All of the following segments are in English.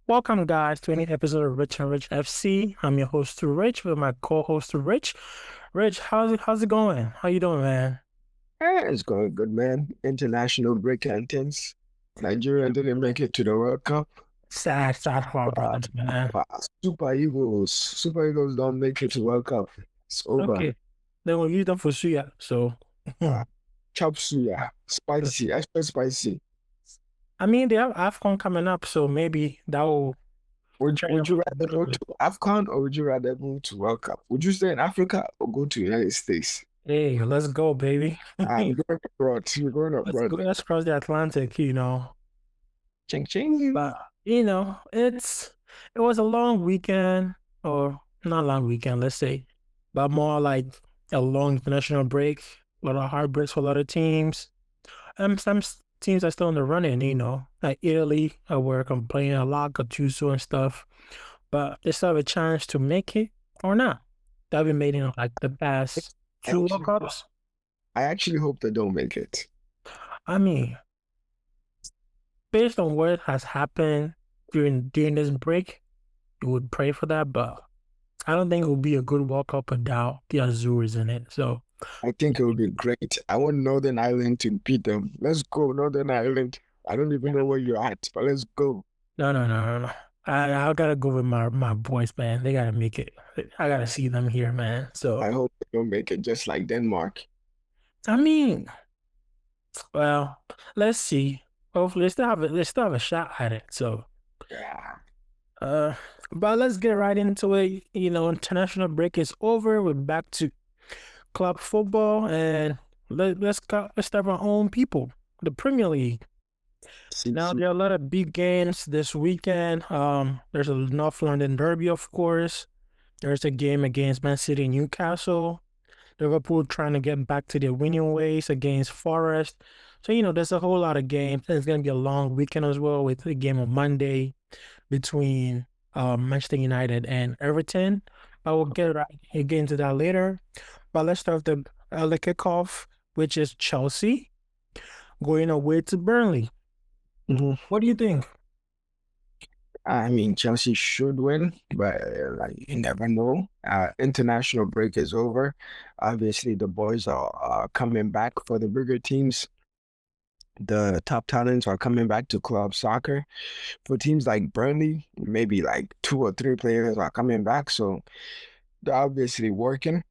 Welcome, guys, to any episode of Rich and Rich FC. I'm your host, Rich, with my co-host, Rich. Rich, how's it going? How you doing, man? It's going good, man. International break ends. Nigeria didn't make it to the World Cup. Sad for our Uh, brothers, man. Super Eagles don't make it to World Cup. It's over. Okay, then we'll use them for suya. So, Uh, Chop suya, spicy, extra spicy. I mean, they have AFCON coming up, so maybe that will Would turn would them you a rather little go bit. to AFCON or would you rather go to World Cup? Would you stay in Africa or go to United States? Hey, let's go, baby. You're going abroad. You're going Let's go. abroad. Let's cross the Atlantic. Ching ching. But it was a long weekend, or not long weekend, let's say, but more like a long international break. A lot of heartbreaks for a lot of teams. Some teams are still in the running, like Italy, were complaining a lot, Gattuso and stuff, but they still have a chance to make it or not. That been made in like the past I two World actually, Cups. I actually hope they don't make it. I mean, based on what has happened during this break, you would pray for that, but I don't think it would be a good World Cup without the Azures in it. So I think it would be great. I want Northern Ireland to beat them. Let's go, Northern Ireland. I don't even know where you're at, but let's go. no. I gotta go with my boys, man. They gotta make it. I gotta see them here, man. I So hope they don't make it just like Denmark. I mean, well, let's see. Hopefully, they still have a shot at it. So Yeah. uh, but let's get right into it. International break is over. We're back to club football, and let's start our own people, the Premier League. See, Now see. there are a lot of big games this weekend. There's a North London derby, of course. There's a game against Man City and Newcastle. Liverpool trying to get back to their winning ways against Forest. So, there's a whole lot of games. It's going to be a long weekend as well with a game on Monday between Manchester United and Everton. But we'll get into that later. But let's start with the early kickoff, which is Chelsea going away to Burnley. Mhm. What do you think? I mean, Chelsea should win, but like you never know. International break is over. Obviously, the boys are coming back for the bigger teams. The top talents are coming back to club soccer. For teams like Burnley, maybe like two or three players are coming back. So they're obviously working.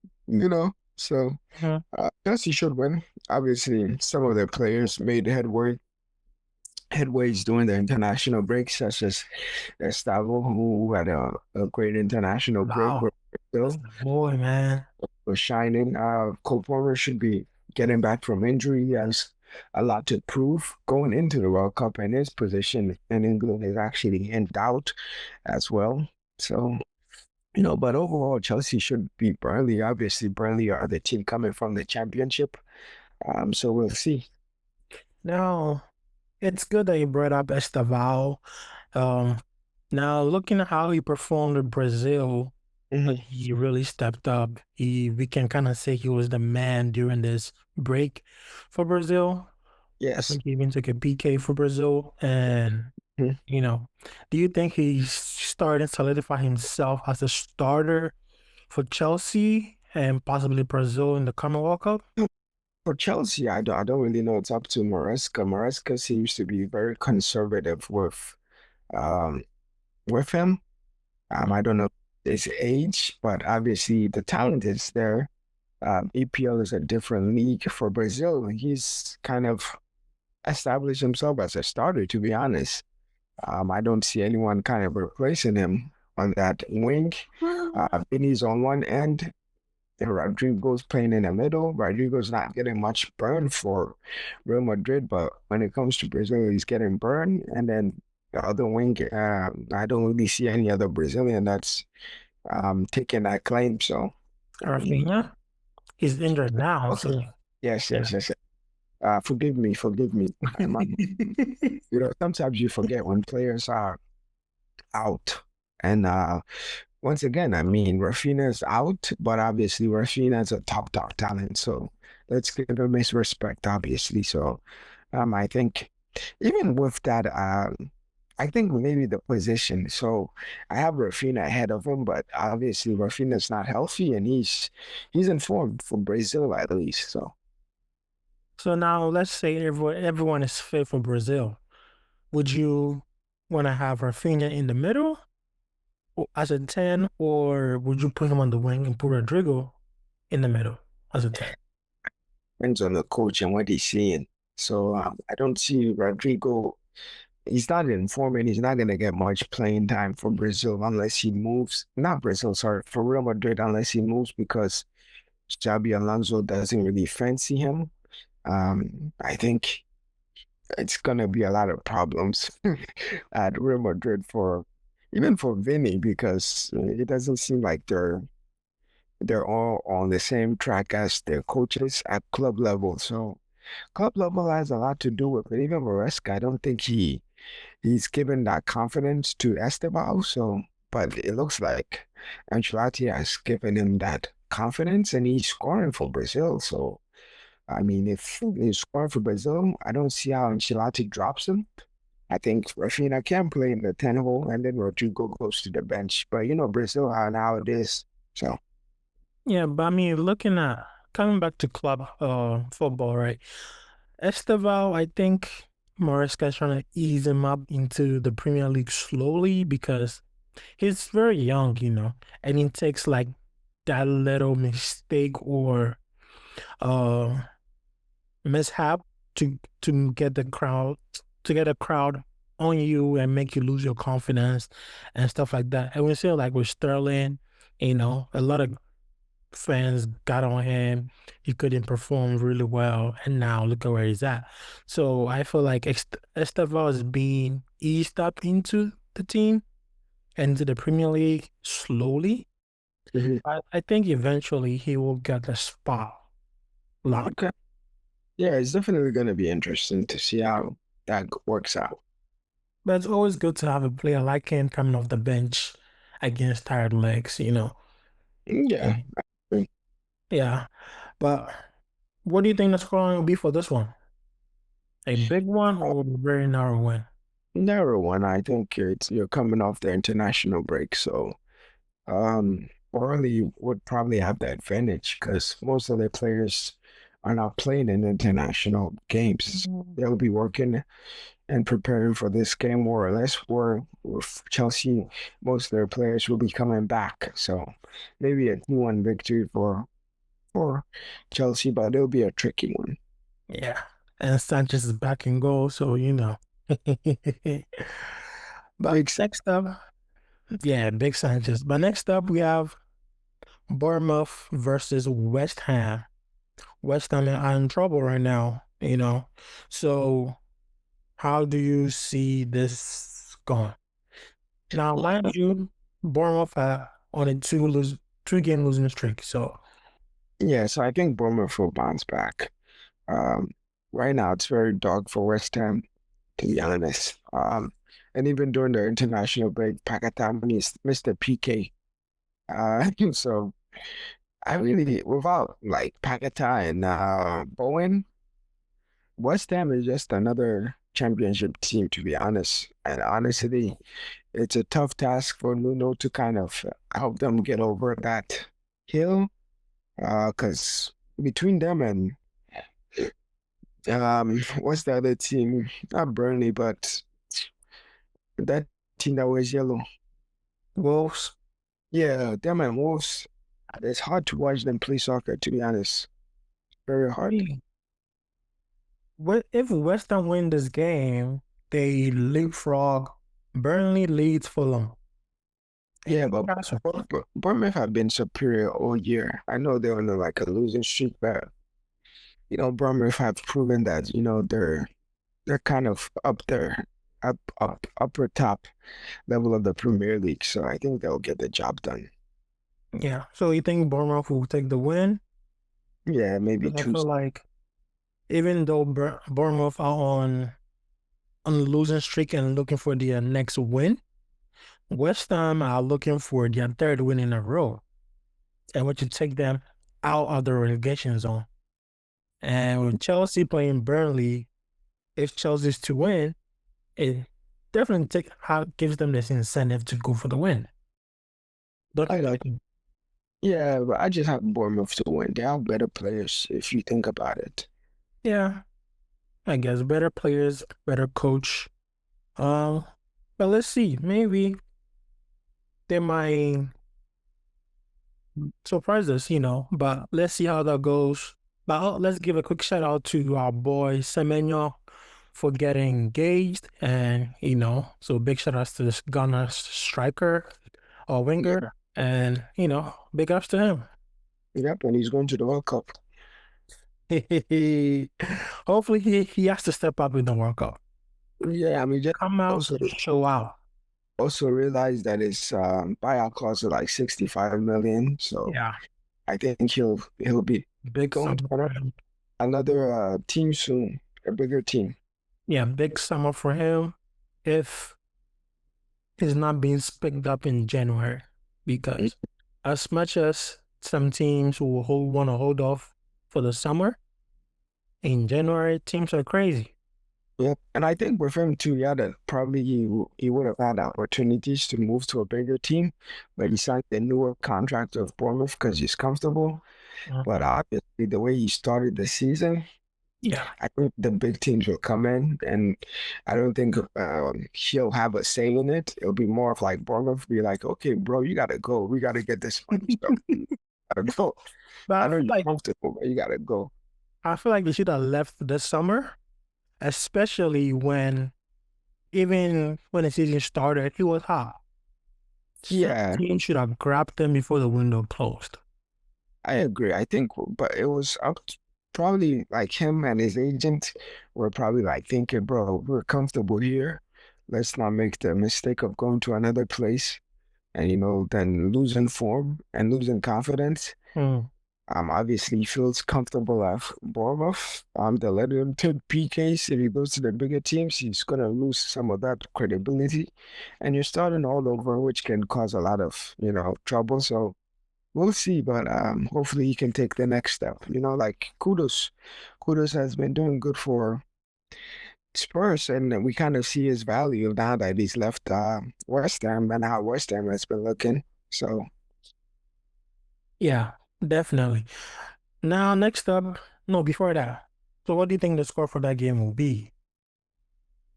So Mhm. Chelsea should win. Obviously, some of their players made headways during the international break, such as Estavo, who had a great international break Wow, with that's Brazil, the boy, man. was shining. Cole Palmer should be getting back from injury. He has a lot to prove going into the World Cup, and his position in England is actually in doubt as well. So, but overall, Chelsea should beat Burnley. Obviously, Burnley are the team coming from the championship. So we'll see. Now, it's good that you brought up Estaval. Um, Now looking at how he performed in Brazil, Mhm. he really stepped up. We can kind of say he was the man during this break for Brazil. I Yes. think he even took a PK for Brazil. And, Mhm. you know, do you think he's starting to solidify himself as a starter for Chelsea and possibly Brazil in the coming World Cup? For Chelsea, I don't really know. It's up to Maresca. Maresca seems to be very conservative um with him. I don't know his age, but obviously the talent is there. EPL is a different league for Brazil. He's kind of established himself as a starter, to be honest. I don't see anyone kind of replacing him on that wing. Vinny's on one end, and Rodrigo's playing in the middle. Rodrigo's not getting much burn for Real Madrid, but when it comes to Brazil, he's getting burned. And then the other wing, I don't really see any other Brazilian that's taking that claim. So, I mean, Rafinha? He's injured now, okay. so Yes, yeah. yes, yes. Forgive me, forgive me. Sometimes you forget when players are out. And once again, I mean, Rafinha's out, but obviously Rafinha's a top talent. So let's give him his respect, obviously. So I think even with that, I think maybe the position. So I have Rafinha ahead of him, but obviously Rafinha's not healthy and he's informed for Brazil at least. So So now let's say everyone is fit for Brazil. Would you want to have Rafinha in the middle as a 10, or would you put him on the wing and put Rodrigo in the middle as a 10? depends on the coach and what he's seeing. So I don't see Rodrigo. He's not in form and he's not going to get much playing time for Brazil unless he moves. Not Brazil, sorry, for Real Madrid unless he moves because Xabi Alonso doesn't really fancy him. I think it's gonna be a lot of problems at Real Madrid for even for Vinny because it doesn't seem like they're all on the same track as their coaches at club level. So club level has a lot to do with it. Even Maresca, I don't think he's given that confidence to Estevao. So, but it looks like Ancelotti has given him that confidence, and he's scoring for Brazil. So, I mean, if he's scoring for Brazil, I don't see how Ancelotti drops him. I think Rafinha can play in the 10 hole, and then Rodrigo goes to the bench. But you know, Brazil how now it is. So, Yeah, but I mean, looking at coming back to club football, right? Esteval, I think Maresca is trying to ease him up into the Premier League slowly because he's very young, and it takes like that little mistake or uh mishap to get the crowd to get a crowd on you and make you lose your confidence and stuff like that. And we see like with Sterling, a lot of fans got on him. He couldn't perform really well, and now look at where he's at. So I feel like Estevao is being eased up into the team and into the Premier League slowly. mhm. I think eventually he will get the spot locked. Okay. Yeah, it's definitely going to be interesting to see how that works out. But it's always good to have a player like him coming off the bench against tired legs. Yeah. And yeah. But what do you think the scoring will be for this one? A big one or a very narrow one? Narrow one. I think you're coming off the international break, so Burnley would probably have the advantage because most of their players are not playing in international games. They'll be working and preparing for this game more or less. Where with Chelsea, most of their players will be coming back, so maybe a 2-1 victory for Chelsea, but it'll be a tricky one. Yeah. And Sanchez is back in goal, so. But Big next up, yeah, big Sanchez. But next up, we have Bournemouth versus West Ham. West Ham are in trouble right now. So how do you see this going? Now, mind you, Bournemouth are on a two-game losing streak. So Yeah, so I think Bournemouth will bounce back. Um, right now it's very dark for West Ham, to be honest. And even during the international break, Pakistan missed the PK. So I really, without like Pakistan and Bowen, West Ham is just another championship team, to be honest. And honestly, it's a tough task for Nuno to kind of help them get over that hill. Because between them and what's the other team? Not Burnley, but that team that was yellow. Wolves, Yeah, them and Wolves. It's hard to watch them play soccer, to be honest. Very hard. what if West Ham win this game, they leapfrog Burnley leads Fulham. And Yeah, but Newcastle. Bournemouth have been superior all year. I know they're on like a losing streak, but Bournemouth have proven that, they're kind of up there, upper top level of the Premier League. So I think they'll get the job done. Yeah. So you think Bournemouth will take the win? Yeah, maybe Because I two. feel like even though Bournemouth are on a losing streak and looking for their next win, West Ham are looking for their third win in a row. And want to take them out of the relegation zone. And with Chelsea playing Burnley, if Chelsea's to win, it definitely take how gives them this incentive to go for the win. Don't I like, yeah, but I just have Bournemouth to win. They have better players if you think about it. yeah, I guess better players, better coach. Um, but let's see. Maybe they might surprise us, but let's see how that goes. But let's give a quick shout out to our boy Semenyo for getting engaged. And, so big shout outs to this Ghana striker or Yeah, winger. And, big ups to him. yep, and he's going to the World Cup. Hopefully he has to step up in the World Cup. Yeah, I mean, just Come out, also show out. also realize that his buyout clause is like 65 million. So Yeah, I think he'll be big going to summer for him. another team soon, a bigger team. Yeah, big summer for him if he's not being picked up in January. Mm, Because as much as some teams will want to hold off for the summer, in January, teams are crazy. Yep. And I think with him too, yeah, that probably he would have had opportunities to move to a bigger team, but he signed a newer contract with Bournemouth because he's comfortable. But Mhm. obviously, the way he started the season, Yeah. I think the big teams will come in, and I don't think he'll have a say in it. It'll be more of like Bournemouth be like, okay, bro, you gotta go. We gotta get this money. So gotta go. But I know you're comfortable, but you gotta go. I feel like they should have left this summer, especially when even when the season started, he was hot. Some Yeah, team should have grabbed them before the window closed. I agree. I think, but it was probably like him and his agent were probably like thinking, bro, we're comfortable here. Let's not make the mistake of going to another place and, then losing form and losing confidence. Hmm. Obviously he feels comfortable at Bournemouth. They let him take PKs. If he goes to the bigger teams, he's gonna lose some of that credibility. And you're starting all over, which can cause a lot of, trouble. So we'll see, but hopefully he can take the next step. Like Kudos has been doing good for Spurs, and we kind of see his value now that he's left West Ham and how West Ham has been looking. So Yeah, definitely. Now, next up, no, before that. So, what do you think the score for that game will be?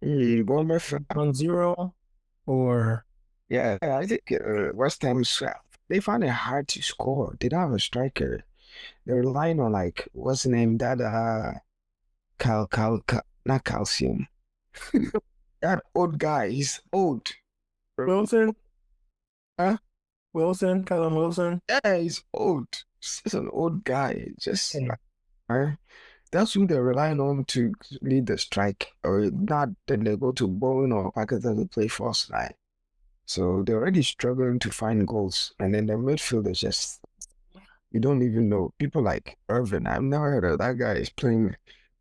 Bournemouth, 1-0 or yeah, I think West Ham's they find it hard to score. They don't have a striker. They're relying on like what's the name that not calcium. That old guy, he's old. Wilson? Huh? Wilson, Callum Wilson? Yeah, he's old. He's just an old guy. Just Hmm. like, right? That's who they're relying on to lead the strike. Or not, then they go to Bowen or Pakistan to play false nine. So they're already struggling to find goals. And then their midfield is just, you don't even know. People like Irvin, I've never heard of that guy is playing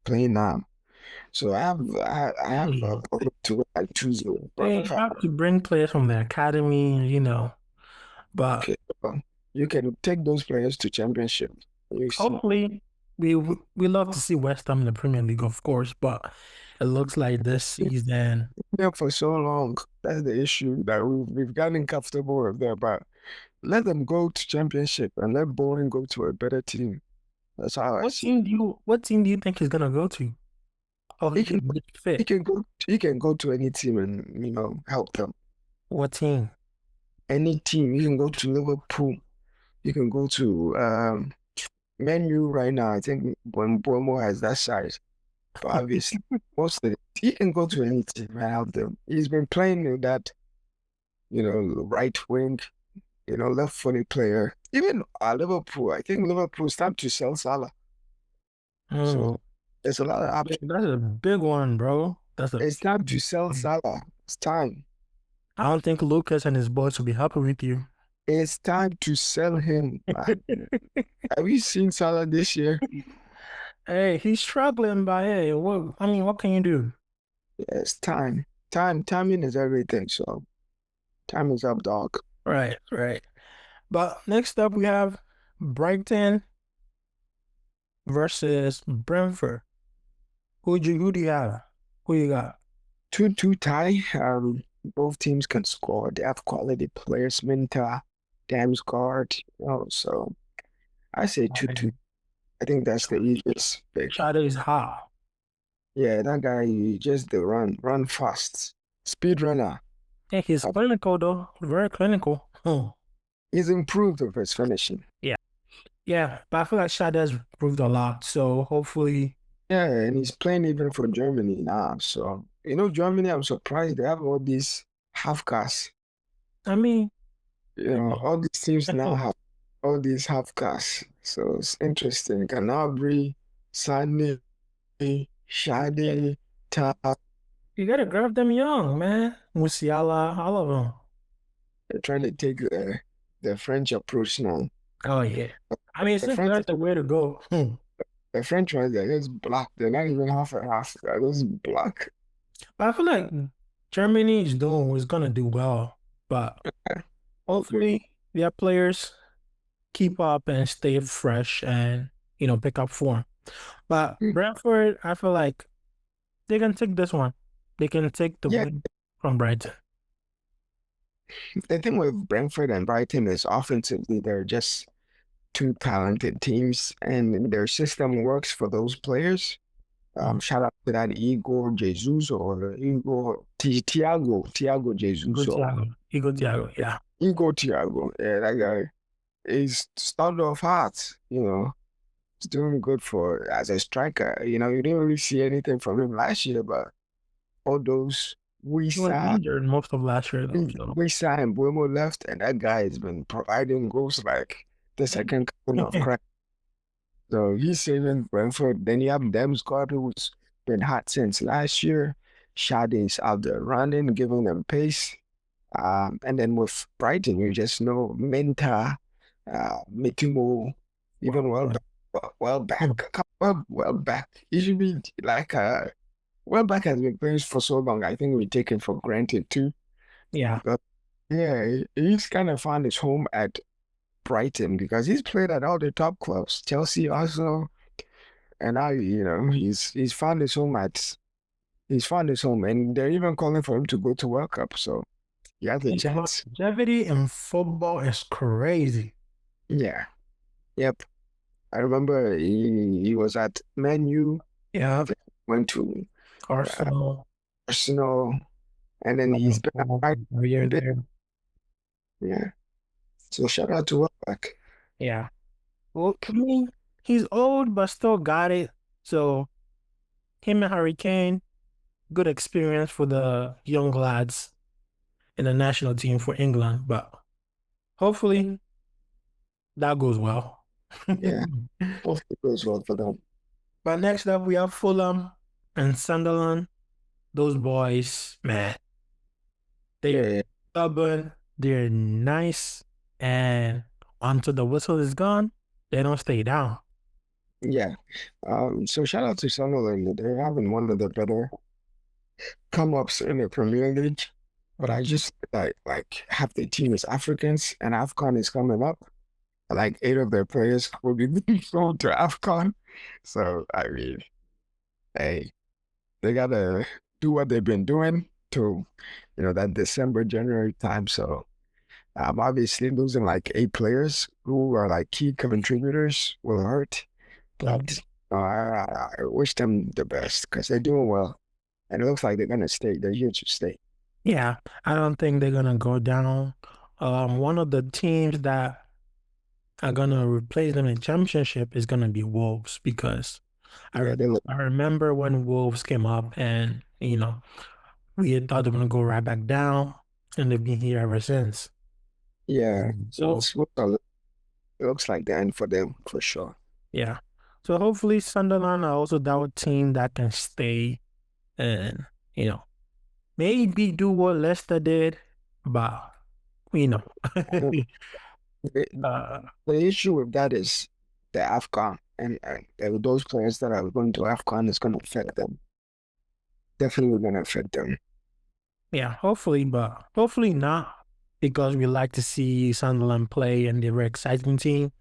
now. So I have Hmm. to like 2-0. They have to bring players from the academy, but Okay, well, you can take those players to championship. You see. hopefully we love to see West Ham in the Premier League, of course, but it looks like this season. Yeah, for so long. That's the issue that we've gotten comfortable with there. But let them go to championship and let Bowen go to a better team. That's how I see. What team do you think he's gonna go to? Oh, He he can can he fit. can go he can go to any team and help them. What team? Any team. You can go to Liverpool. You can go to Man U right now. I think when Bournemouth has that size. But obviously, most of it, he can go to any team and help them. He's been playing with that, right wing, left-footed player. Even Liverpool, I think Liverpool's time to sell Salah. So Hmm. there's a lot of options. That's a big one, bro. That's a It's time to sell Salah. It's time. I don't think Lucas and his boys will be happy with you. It's time to sell him. Have you seen Salah this year? Hey, he's struggling, but hey, what can you do? Yeah, it's time. Timing is everything. So time is up, dog. Right, right. But next up we have Brighton versus Brentford. Who do you have? Who you got? 2-2 tie. Both teams can score. They have quality players, Minta, Damsgaard, so I say 2-2. I think that's the easiest pick. Shadow is hot. Yeah, that guy, you just the run fast. Speed runner. Yeah, he's Uh, clinical though. Very clinical. Hmm. He's improved with his finishing. Yeah. Yeah. But I feel like Shadow has improved a lot. So hopefully, Yeah, and he's playing even for Germany now. So, Germany, I'm surprised they have all these half castes. I mean, All these teams now have all these half castes. So it's interesting. Gnabry, Sané, Shade, Ta, you gotta grab them young, man. Musiala, all of them. they're trying to take the French approach now. Oh yeah. I mean, it The seems French that's the way to go. Hmm. the French ones, they're just black. They're not even half and half. They're just black. But I feel like Germany is gonna do well. But hopefully their players keep up and stay fresh and pick up form. But Brentford, I feel like they can take this one. They can take the Yeah, win from Brighton. the thing with Brentford and Brighton is offensively, they're just two talented teams, and their system works for those players. Mm. Shout out to that Igor Jesus or Thiago Jesus Good or Thiago. Good Thiago, yeah. Igor Thiago. Yeah, that guy is started off hot, he's doing good for as a striker. You didn't really see anything from him last year, but all those He was Wisa, injured most of last year though, so Wisa and Buemo left, and that guy has been providing goals like the second coming of Christ. So he's saving Brentford. Then you have Damsgaard, who's been hot since last year. Shade's out there running, giving them pace. And then with Brighton, you just know Menta, Mitimo, even well, Welbeck. Welbeck. He should be like Welbeck has been playing for so long. I think we take it for granted too. yeah. But yeah, he's kind of found his home at Brighton because he's played at all the top clubs, Chelsea, Arsenal, and now he's found his home, and they're even calling for him to go to World Cup. So he has a chance. Longevity in football is crazy. Yeah, yep. I remember he was at Man U, Yeah. went to uh, Arsenal, Arsenal, and then he's been at Liverpool, Brighton a a year bit. there. Yeah. So shout out to Welbeck. Yeah. Well, I mean, he's old but still got it. So him and Harry Kane, good experience for the young lads in the national team for England. But hopefully that goes well. Yeah, hopefully it goes well for them. But next up, we have Fulham and Sunderland. Those boys, man, Yeah, they're yeah, stubborn, they're nice, and until the whistle is gone, they don't stay down. yeah. So shout out to Sunderland. They're having one of the better come ups in the Premier League. But I just like half the team is Africans and AFCON is coming up. Like 8 of their players will be going to AFCON. So I mean, hey, they gotta do what they've been doing to, that December, January time. So obviously losing like 8 players who are like key contributors will hurt. But I wish them the best because they're doing well. And it looks like they're gonna stay. They're here to stay. Yeah, I don't think they're gonna go down. One of the teams that are gonna replace them in championship is gonna be Wolves because Yeah, they look. I remember when Wolves came up and we had thought they were gonna go right back down and they've been here ever since. Yeah, So it looks like the end for them for sure. yeah. So hopefully Sunderland are also that team that can stay and maybe do what Leicester did, but you know. The, uh, the issue with that is the AFCON and those players that are going to AFCON is going to affect them. Definitely going to affect them. Yeah, hopefully, but hopefully not because we like to see Sunderland play and they're an exciting team.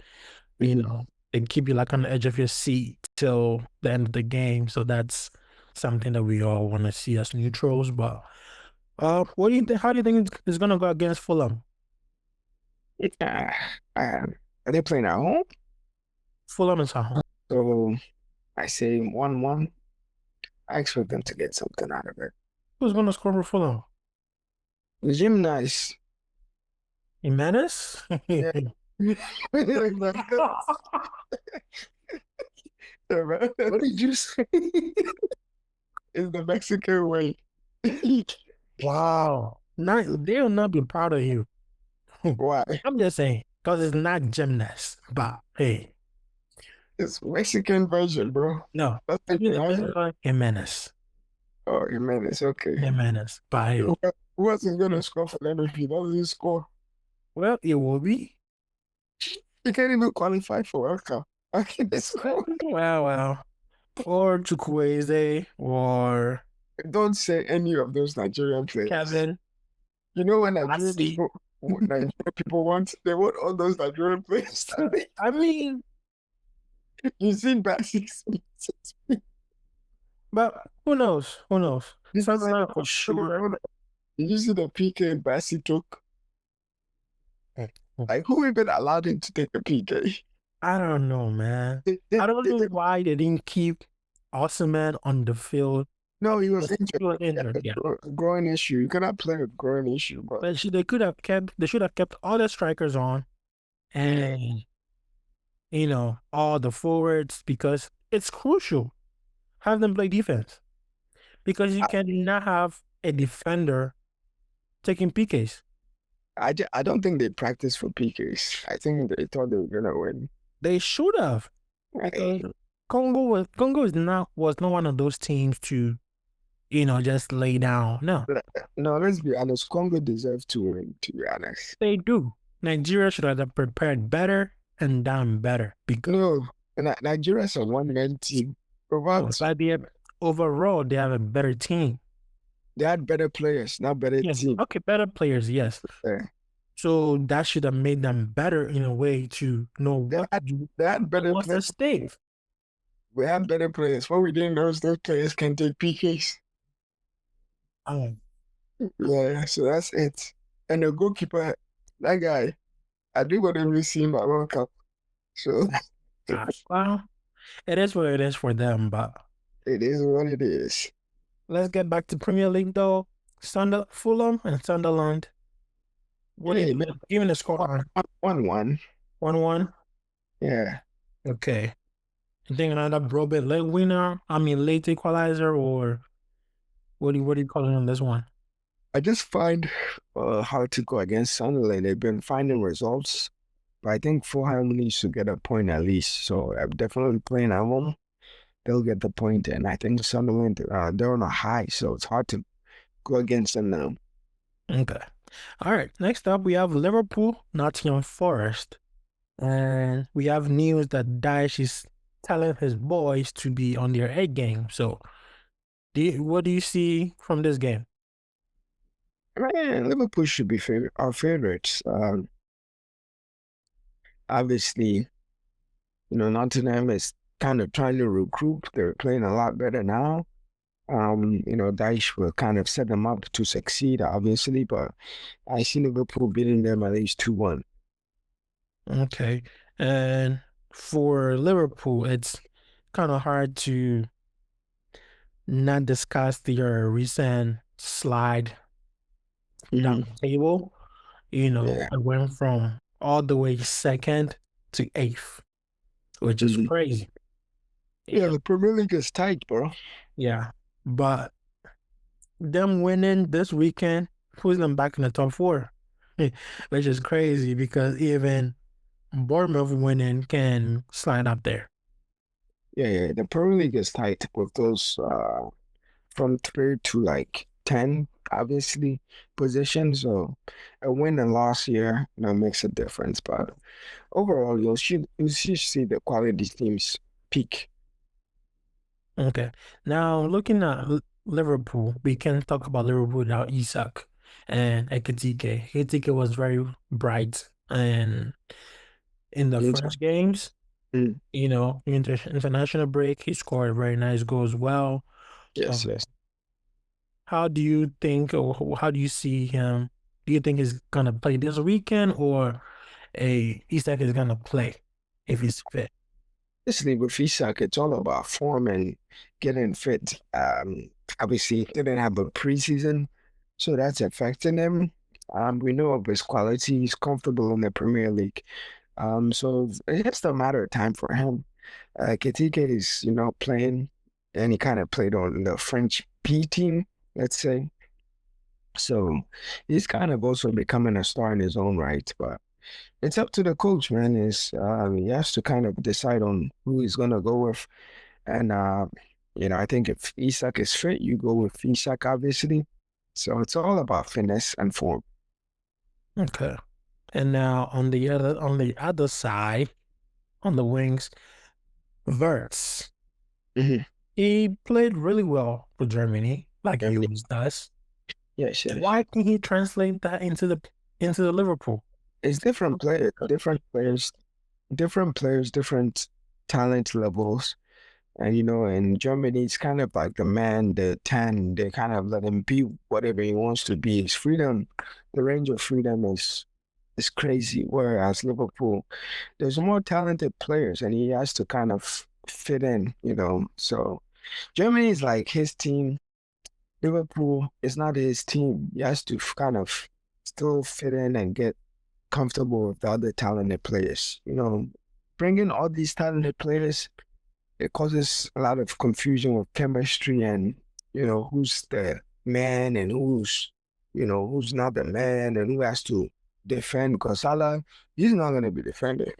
Mhm. They keep you like on the edge of your seat till the end of the game. So that's something that we all want to see as neutrals. But what do you think? How do you think it's gonna go against Fulham? Uh, are they playing at home? Fulham is at home. So I say 1-1. I expect them to get something out of it. Who's gonna score for Fulham? Gymnast. Jimenez? Yeah. What did you say? It's the Mexican way. Wow. Not, they'll not be proud of you. Why? I'm just saying, because it's not gymnast, but hey, It's Mexican version, bro. no. That's like Jimenez. Oh, Jimenez, okay. Jimenez. But hey, Who else is gonna score for them if he doesn't score? well, it will be. He can't even qualify for World Cup. How can they score? Well. Or Chukwueze, or Don't say any of those Nigerian players. Kevin. You know when Nigerian people want, they want all those Nigerian players. I mean, You've seen basics. but who knows? Who knows? Sunderland for sure. Did you see the PK Bassi took? Like, who even allowed him to take a PK? I don't know, man. I don't know why they didn't keep Osimhen on the field. No, he was injured. He was injured, yeah. Groin issue. You cannot play with groin issue, bro. But they should have kept all the strikers on and all the forwards, because it's crucial. Have them play defense. Because you cannot have a defender taking PKs. I don't think they practiced for PKs. I think they thought they were gonna win. They should have. Because Congo was not one of those teams to, just lay down. No. No, let's be honest. Congo deserves to win, to be honest. They do. Nigeria should have prepared better and done better. No, Nigeria's a one-man team. Overall, they have a better team. They had better players, not better team. Okay, better players, yes. Yeah. So that should have made them better in a way to know what to do. They had better players. We had better players. What we didn't know is those players can take PKs. Yeah, so that's it. And the goalkeeper, that guy, I didn't want to see him at World Cup. So, well, it is what it is for them, but it is what it is. Let's get back to Premier League, though. Fulham and Sunderland. What do you give me the score? 1-1. 1-1? Yeah. Okay. You think another Brobet late winner? I mean, late equalizer, or what do you call it on this one? I just find hard to go against Sunderland. They've been finding results, but I think Fulham needs to get a point at least. So I'm definitely playing at home. They'll get the point, and I think Sunderland, they're on a high, so it's hard to go against them now. Okay. All right. Next up, we have Liverpool, Nottingham Forest. And we have news that Daesh is telling his boys to be on their A game. So, what do you see from this game? Man, Liverpool should be our favorites. Obviously, Nottingham is kind of trying to recruit. They're playing a lot better now. Daesh will kind of set them up to succeed, obviously, but I see Liverpool beating them at least 2-1. Okay. And for Liverpool, it's kind of hard to not discuss their recent slide down the table. It went from all the way second to 8th, which is crazy. Yeah, the Premier League is tight, bro. Yeah, but them winning this weekend puts them back in the top 4, which is crazy because even Bournemouth winning can slide up there. Yeah, the Premier League is tight with those from 3 to like 10, obviously, positions. So a win and loss here, makes a difference. But overall, you should see the quality teams peak. Okay. Now, looking at Liverpool, we can talk about Liverpool without Isak and Ekitike. Ekitike was very bright, and in the first games, international break, he scored a very nice goal as well. Yes, Okay. yes. How do you think, or how do you see him? Do you think he's gonna play this weekend, or Isak is gonna play if he's fit? Obviously, with Isak, it's all about form and getting fit. Obviously, he didn't have a preseason, so that's affecting him. We know of his quality. He's comfortable in the Premier League. So it's just a matter of time for him. Ketike is, playing, and he kind of played on the French B team, let's say. So he's kind of also becoming a star in his own right. But it's up to the coach, man. He has to kind of decide on who he's gonna go with. And I think if Isak is fit, you go with Isak, obviously. So it's all about fitness and form. Okay. And now on the other side, on the wings, Verts. Hmm. He played really well for Germany, like he Germany. always does. Yes, yes. Why can't he translate that into the Liverpool? It's different players, different talent levels. And in Germany, it's kind of like the man, the 10, they kind of let him be whatever he wants to be. His freedom, the range of freedom is crazy. Whereas Liverpool, there's more talented players and he has to kind of fit in. So Germany is like his team. Liverpool is not his team. He has to kind of still fit in and get comfortable with the other talented players. Bringing all these talented players, it causes a lot of confusion with chemistry and, who's the man and who's not the man and who has to defend because Salah, he's not going to be defended.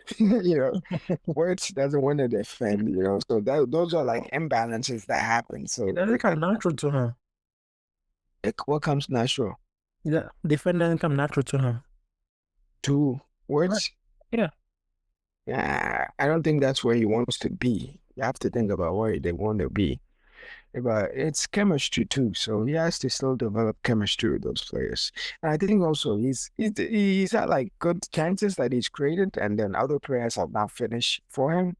Words doesn't want to defend. So those are like imbalances that happen. It So doesn't come natural to him. what comes natural Yeah, defend doesn't come natural to him. to Right. words? Yeah. Yeah, I don't think that's where he wants to be. You have to think about where they want to be. But it's chemistry too, so he has to still develop chemistry with those players. And I think also he's had like good chances that he's created, and then other players have not finished for him.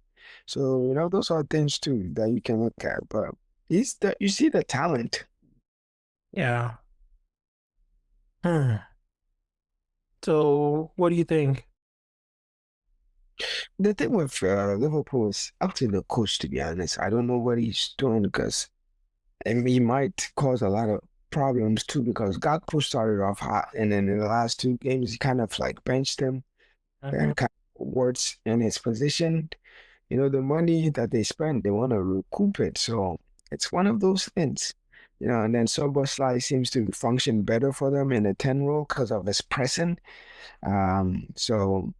So those are things too that you can look at. But you see the talent. Yeah. Hmm. So what do you think? The thing with Liverpool is up to the coach, to be honest. I don't know what he's doing because he might cause a lot of problems too because Gakpo started off hot and then in the last two games he kind of like benched him Mhm. and kind of works in his position. The money that they spend, they want to recoup it. So it's one of those things. And then Soboslai seems to function better for them in a 10 role because of his pressing. So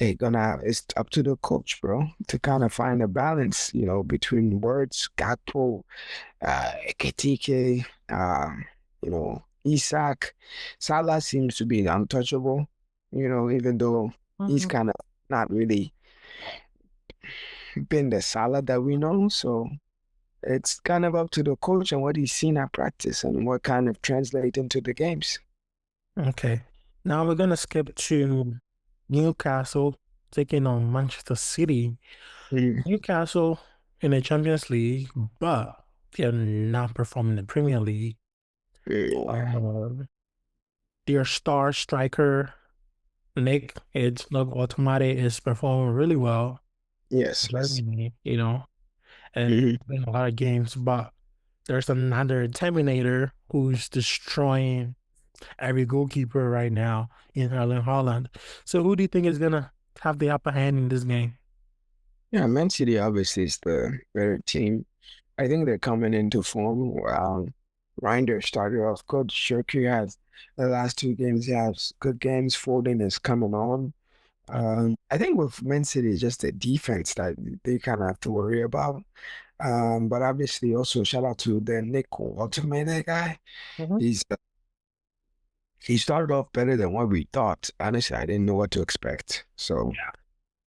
it's up to the coach, bro, to kind of find a balance, between words, Gakpo, Ekitike, Isak. Salah seems to be untouchable, even though he's Mhm. kind of not really been the Salah that we know. So it's kind of up to the coach and what he's seen at practice and what kind of translate into the games. Okay. Now we're gonna skip to Newcastle taking on Manchester City. Mm, Newcastle in the Champions League, but they're not performing in the Premier League. yeah. Um, their star striker, it's like Woltemade is performing really well. Yes, yes. Germany, and Mhm. in a lot of games, but there's another Terminator who's destroying every goalkeeper right now in Erling Haaland. So who do you think is gonna have the upper hand in this game? Yeah, Man City obviously is the better team. I think they're coming into form. Reinders started off good. Shirky has the last two games, he has good games. Foden is coming on. I think with Man City, it's just the defense that they kind of have to worry about. But obviously, also shout out to the Nick Woltemade guy. Mhm. He's he started off better than what we thought. Honestly, I didn't know what to expect. So Yeah.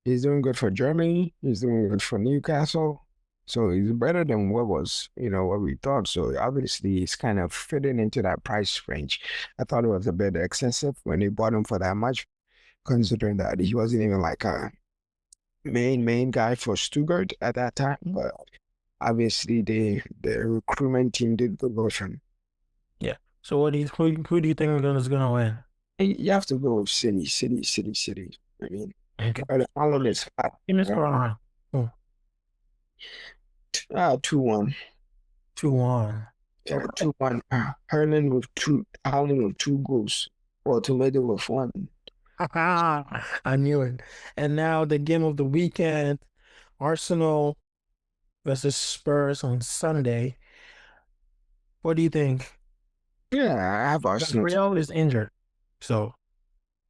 he's doing good for Germany. He's doing good for Newcastle. So he's better than what we thought. So obviously, he's kind of fitting into that price range. I thought it was a bit excessive when they bought him for that much, considering that he wasn't even like a main guy for Stuttgart at that time. But obviously the recruitment team did the motion. Yeah. So who do you think is gonna win? You have to go with City. I mean, Okay. Haaland is hot. Give me a score on. Oh, 2-1. 2-1. Yeah, Okay. 2-1. Haaland with two goals. Woltemade with one. I knew it. And now the game of the weekend, Arsenal versus Spurs on Sunday. What do you think? Yeah, I have Arsenal. Gabriel is injured. So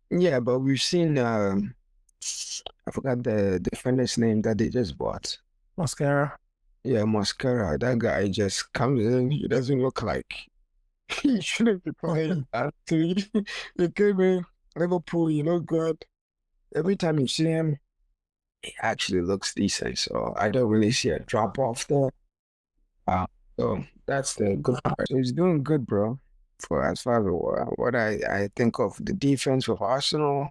Yeah, but we've seen I forgot the defender's name that they just bought. Mascara. Yeah, Mascara. That guy just comes in. He doesn't look like he shouldn't be playing. Actually, he came in Liverpool. You know, good. Every time you see him, he actually looks decent. So I don't really see a drop off there. Uh, so that's the good part. So he's doing good, bro. For as far as what I think of the defense of Arsenal,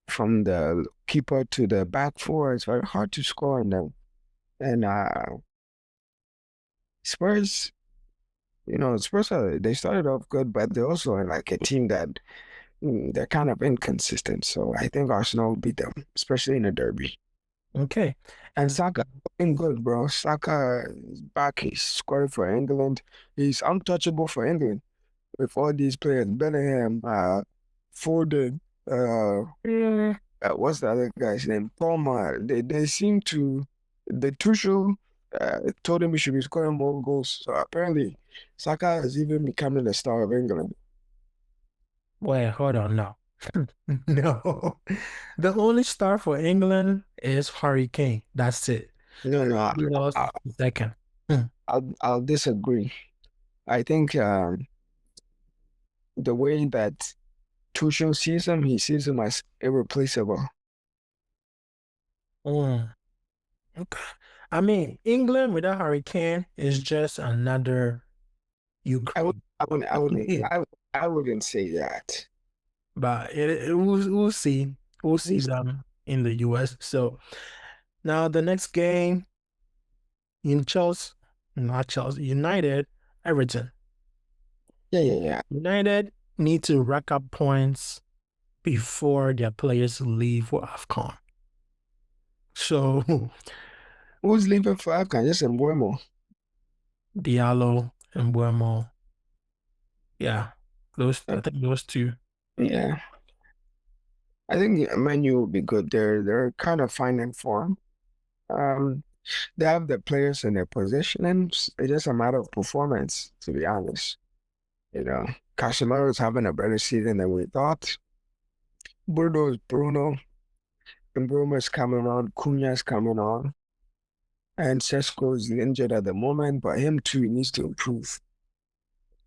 from the keeper to the back four, it's very hard to score on them. And Spurs, Spurs they started off good, but they're also like a team that they're kind of inconsistent. So I think Arsenal will beat them, especially in a derby. Okay. And Saka looking good, bro. Saka is back. He's scoring for England. He's untouchable for England with all these players. Bellingham, Foden, what's the other guy's name? Palmer. They seem to the Tuchel told him he should be scoring more goals. So apparently Saka is even becoming the star of England. Wait, hold on. No. No. The only star for England is Harry Kane. That's it. No, no, He lost I, second. Hmm. I'll disagree. I think the way that Tuchel sees him, he sees him as irreplaceable. Mm. Okay. I mean, England without Harry Kane is just another I would, Ukraine. I wouldn't, I wouldn't, Yeah. I wouldn't say that. But we'll see. We'll see them in the US. So now the next game in Chelsea, not Chelsea, United, Everton. Yeah. United need to rack up points before their players leave for AFCON. So Who's leaving for Afghan? Just Mbuemo. Diallo and Buemo, yeah, Uh, I think those two. yeah, I think Menu will be good. They're kind of finding form. Um, they have the players in their position, and it's just a matter of performance, to be honest. You know, Casemiro's having a better season than we thought. Bruno, and Bruno's coming on. Cunha's coming on. And Sesko is injured at the moment, but him too needs to improve.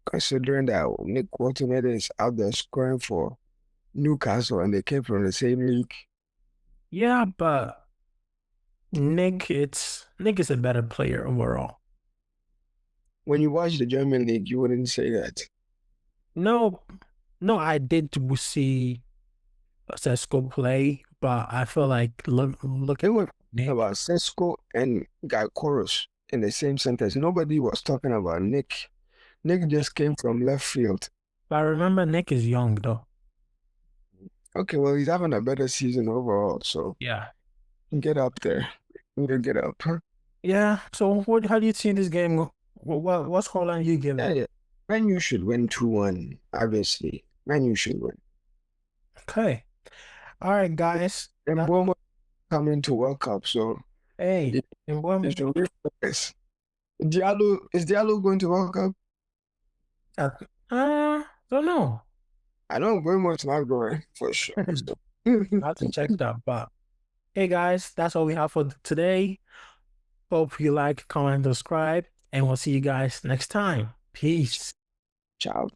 Considering that Nick Woltemade is out there scoring for Newcastle and they came from the same league. Yeah, but Nick is a better player overall. When you watch the German league, you wouldn't say that. No, no, I did see Sesko play, but I feel like look They at were Nick. about Sesko and Guy Koros in the same sentence. Nobody was talking about Nick. Nick just came from left field. But I remember Nick is young though. Okay, well, he's having a better season overall, so Yeah. get up there. Need to get up. Yeah. So how do you see this game go? What scoreline you give it? Yeah. Man, you should win 2-1, obviously. Man, you should win. Okay. All right, guys. And Boma coming to World Cup, so Hey, you, and you one should refocus. Is Diallo going to World Cup? don't know. I know Boma's not going for sure. So. I have to check that. But hey, guys, that's all we have for today. Hope you like, comment, subscribe, and we'll see you guys next time. Peace. Ciao.